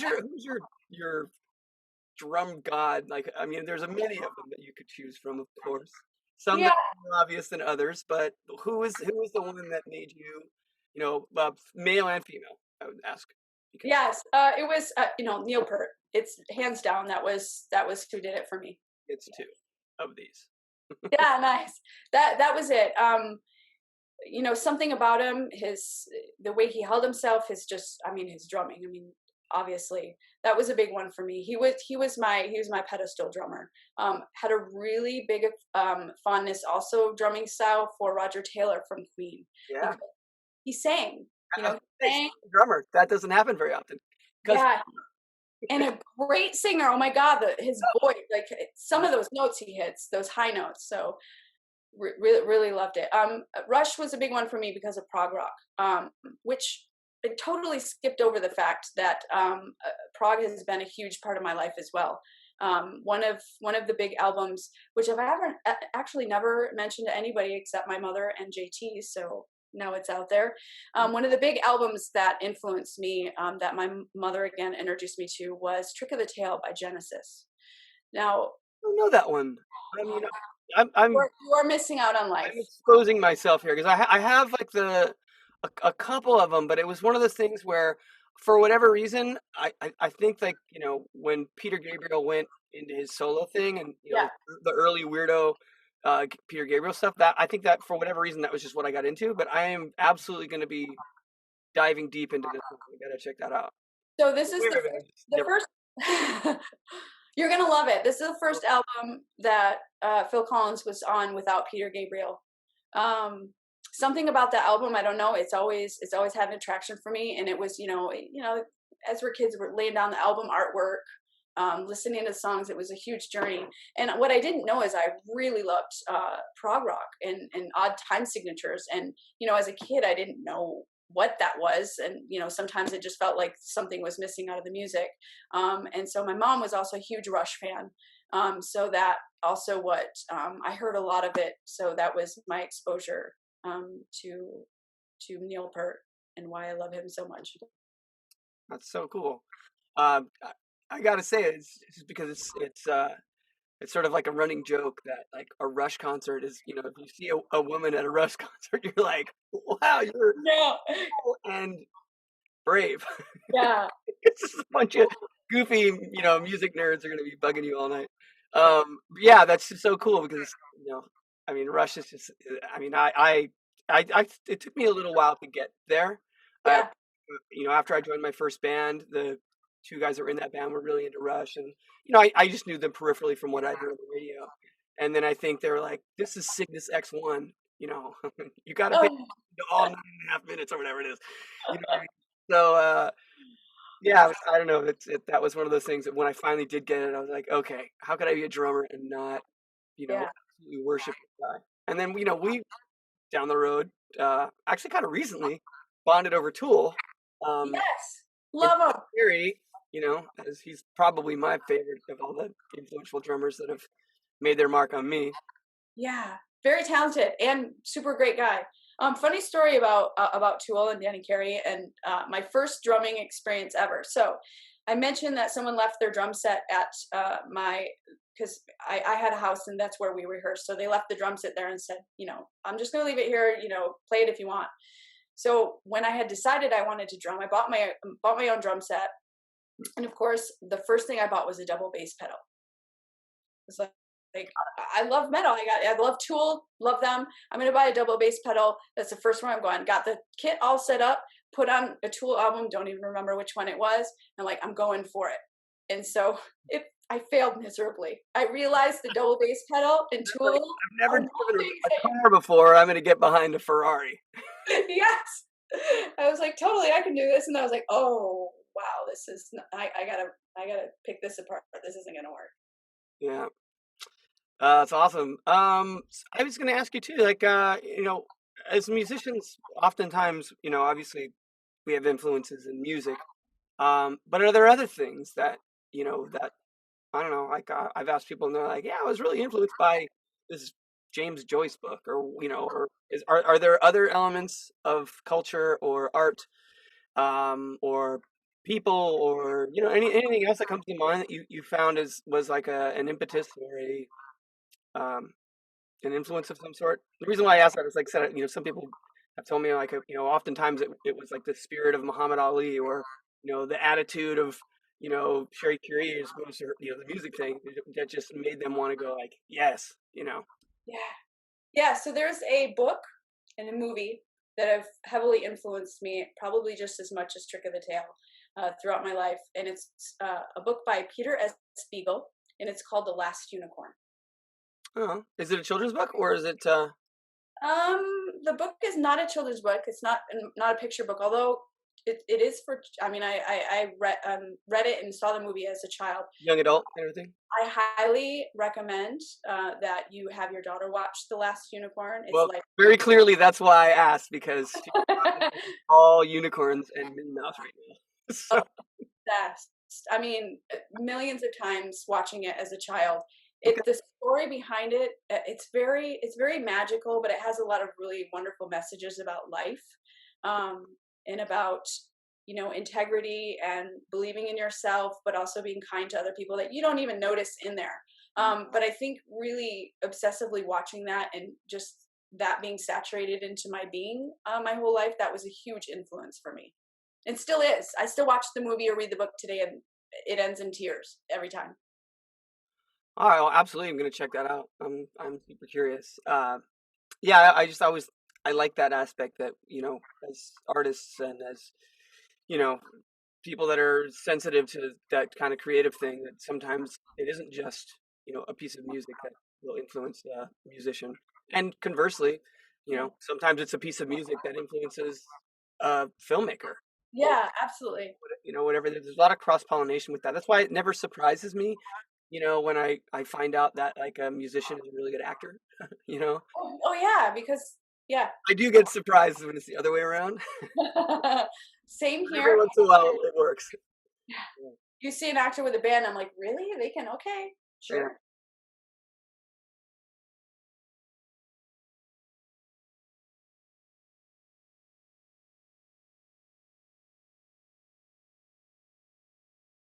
who's your drum god? Like, I mean, there's a many of them that you could choose from, of course. Some Yeah. that are more obvious than others, but who is the one that made you, male and female? I would ask because Yes. It was Neil Peart. It's hands down that was who did it for me. it's two of these. Yeah, nice. That was it. Something about him, the way he held himself, his drumming. I mean, obviously, that was a big one for me. He was my pedestal drummer. Had a really big fondness also drumming style for Roger Taylor from Queen Yeah, because he sang. I was He gonna say, sang. drummer. That doesn't happen very often. Because Yeah, and a great singer. Oh my God, his voice, like some of those notes he hits, those high notes. So really really loved it. Rush was a big one for me because of prog rock, which I totally skipped over the fact that prog has been a huge part of my life as well. One of the big albums, which actually never mentioned to anybody except my mother and JT, so now it's out there. One of the big albums that influenced me, that my mother again introduced me to, was Trick of the Tail by Genesis. Now, I don't know that one. I mean, I'm I'm you are missing out on I'm life. exposing myself here because I have like a couple of them, but it was one of those things where, for whatever reason, I think like when Peter Gabriel went into his solo thing and Yeah. the early weirdo Peter Gabriel stuff, that I think that for whatever reason that was just what I got into. But I am absolutely going to be diving deep into this one. I gotta check that out. So this is Weird, I just the never. first. You're gonna love it. This is the first album that Phil Collins was on without Peter Gabriel. Um, Something about the album, I don't know. It's always had an attraction for me, and it was as we're kids, we're laying down the album artwork, listening to songs. It was a huge journey. And what I didn't know is I really loved prog rock and odd time signatures. And as a kid, I didn't know what that was, and sometimes it just felt like something was missing out of the music. And so my mom was also a huge Rush fan. So that also what I heard a lot of it. So that was my exposure to Neil Peart and why I love him so much. That's so cool. I gotta say it's just because it's sort of like a running joke that like a Rush concert is, if you see a woman at a Rush concert, you're like, wow, you're Yeah, cool and brave. yeah, It's just a bunch of goofy, music nerds are gonna be bugging you all night. Yeah, that's just so cool because I mean, Rush is just. I mean, it took me a little while to get there. Uh, yeah. After I joined my first band, the two guys that were in that band were really into Rush, and I just knew them peripherally from what I heard on the radio. And then I think they were like, "This is Cygnus X1, you got to pay Oh, all 9.5 minutes or whatever it is." What I mean? So yeah, I don't know. That was one of those things that when I finally did get it, I was like, okay, how could I be a drummer and not, yeah. absolutely worship this guy? And then, we down the road, actually kind of recently bonded over Tool. Um, Yes, in love him. theory, as he's probably my favorite of all the influential drummers that have made their mark on me. Yeah, very talented and super great guy. Funny story about Tool and Danny Carey and my first drumming experience ever. So I mentioned that someone left their drum set at because I had a house and that's where we rehearsed. So they left the drum set there and said, I'm just gonna leave it here. Play it if you want. So when I had decided I wanted to drum, I bought my own drum set, and of course the first thing I bought was a double bass pedal. It's like I love metal. I love Tool, love them. I'm gonna buy a double bass pedal. That's the first one I'm going. Got the kit all set up, put on a Tool album, don't even remember which one it was, and like I'm going for it. And so I failed miserably. I realized the double bass pedal and Like, Tool I've never are driven nothing. a car before. I'm going to get behind a Ferrari. Yes. I was like, totally, I can do this. And I was like, oh wow, this is I gotta pick this apart. This isn't gonna work. Yeah. That's awesome. I was going to ask you too, like, as musicians, oftentimes, obviously we have influences in music. But are there other things that I don't know, like I've asked people and they're like, yeah, I was really influenced by this James Joyce book, or are there other elements of culture or art, or people, or anything else that comes to mind that you found was like an impetus or a um, an influence of some sort? The reason why I asked that is, like I said, some people have told me, like, oftentimes it was like the spirit of Muhammad Ali, or the attitude of Sherry Curie, as opposed to the music thing that just made them want to go, like, yes. Yeah. Yeah, so there's a book and a movie that have heavily influenced me, probably just as much as Trick of the Tail, throughout my life. And it's a book by Peter S. Spiegel, and it's called The Last Unicorn. Oh, is it a children's book, or is it? The book is not a children's book. It's not a picture book, although it is for. I mean, I read it and saw the movie as a child. Young adult kind of thing? I highly recommend that you have your daughter watch The Last Unicorn. It's Well, like very clearly that's why I asked, because she's all unicorns and Minnie Mouse right now. So, obsessed. I mean, millions of times watching it as a child. okay. The story behind it, it's very magical, but it has a lot of really wonderful messages about life, um, and about integrity and believing in yourself, but also being kind to other people that you don't even notice in there. But I think really obsessively watching that, and just that being saturated into my being my whole life, that was a huge influence for me, and still is. I still watch the movie or read the book today, and it ends in tears every time. All right, well, absolutely, I'm gonna check that out. I'm super curious. Yeah, I just always I like that aspect, that as artists and as you know people that are sensitive to that kind of creative thing, that sometimes it isn't just a piece of music that will influence a musician, and conversely, Yeah. sometimes it's a piece of music that influences a filmmaker, or Yeah, absolutely. whatever. There's a lot of cross pollination with that. That's why it never surprises me, when I find out that, like, a musician is a really good actor. you know Oh yeah, because yeah. I do get surprised when it's the other way around. Same But every here. once in a while it works. You see an actor with a band, I'm like, really? They can, okay, Yeah. sure.